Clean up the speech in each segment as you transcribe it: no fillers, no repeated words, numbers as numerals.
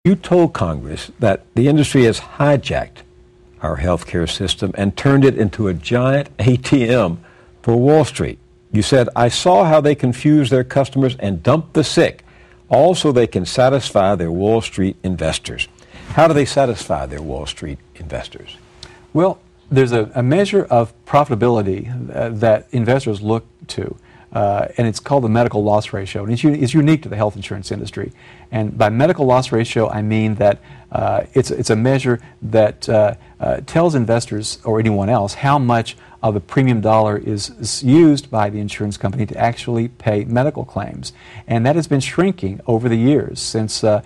You told Congress that the industry has hijacked our healthcare system and turned it into a giant ATM for Wall Street. You said, I saw how they confuse their customers and dump the sick, all so they can satisfy their Wall Street investors. How do they satisfy their Wall Street investors? Well, there's a measure of profitability that investors look to, and it's called the medical loss ratio, and it's unique to the health insurance industry. And by medical loss ratio, I mean that it's a measure that tells investors or anyone else how much of a premium dollar is used by the insurance company to actually pay medical claims. And that has been shrinking over the years since the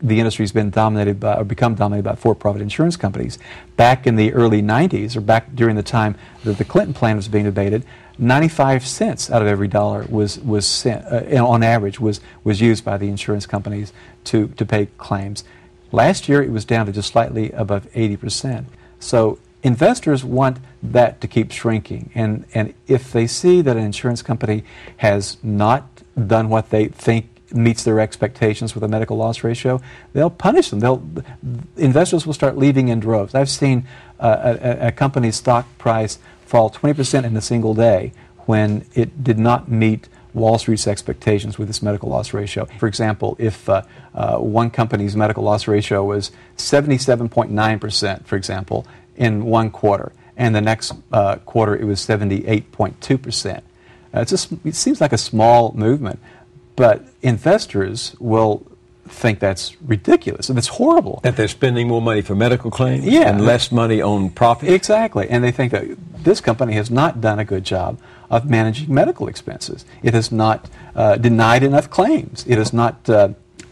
industry's been dominated by, or become dominated by for-profit insurance companies. Back in the early 90s, or back during the time that the Clinton plan was being debated, 95 cents out of every dollar was sent, on average, was used by the insurance companies to pay claims. Last year, it was down to just slightly above 80%. So investors want that to keep shrinking, and if they see that an insurance company has not done what they think meets their expectations with a medical loss ratio, they'll punish them. Investors will start leaving in droves. I've seen a company's stock price fall 20% in a single day when it did not meet Wall Street's expectations with its medical loss ratio. For example, if one company's medical loss ratio was 77.9%, for example, in one quarter, and the next quarter it was 78.2%. It seems like a small movement, but investors will think that's ridiculous, and it's horrible. That they're spending more money for medical claims, yeah, and less money on profit? Exactly, and they think that this company has not done a good job of managing medical expenses. It has not denied enough claims. It has not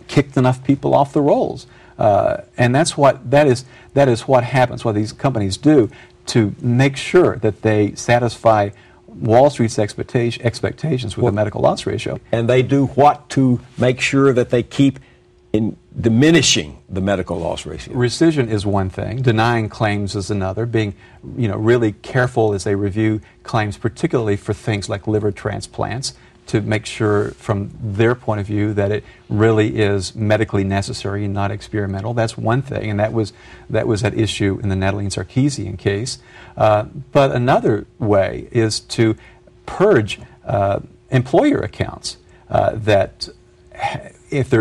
kicked enough people off the rolls. And that is what happens, what these companies do to make sure that they satisfy Wall Street's expectations with the medical loss ratio. And they do what to make sure that they keep in diminishing the medical loss ratio? Rescission is one thing. Denying claims is another. Being, really careful as they review claims, particularly for things like liver transplants, to make sure from their point of view that it really is medically necessary and not experimental. That's one thing, and that was at issue in the Natalie Sarkeesian case. But another way is to purge employer accounts that if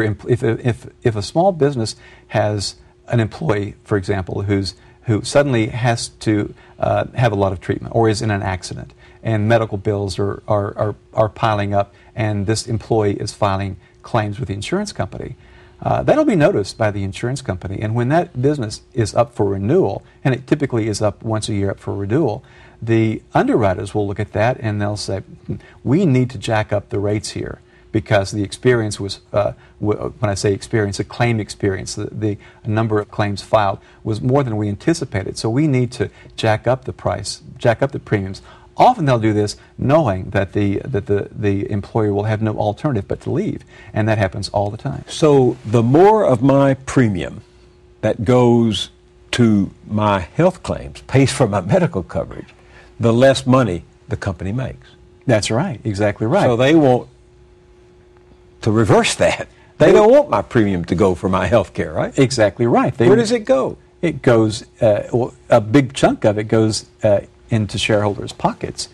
a small business has an employee, for example, who suddenly has to have a lot of treatment or is in an accident, and medical bills are piling up, and this employee is filing claims with the insurance company, that'll be noticed by the insurance company. And when that business is up for renewal, and it typically is up once a year up for renewal, the underwriters will look at that and they'll say, we need to jack up the rates here, because the experience was, when I say experience, the claim experience, the number of claims filed was more than we anticipated. So we need to jack up the price, jack up the premiums. Often they'll do this knowing that the employer will have no alternative but to leave, and that happens all the time. So the more of my premium that goes to my health claims, pays for my medical coverage, the less money the company makes. That's right, exactly right. So they want to reverse that. They don't want my premium to go for my health care, right? Exactly right. Where does it go? It goes, a big chunk of it goes into shareholders' pockets.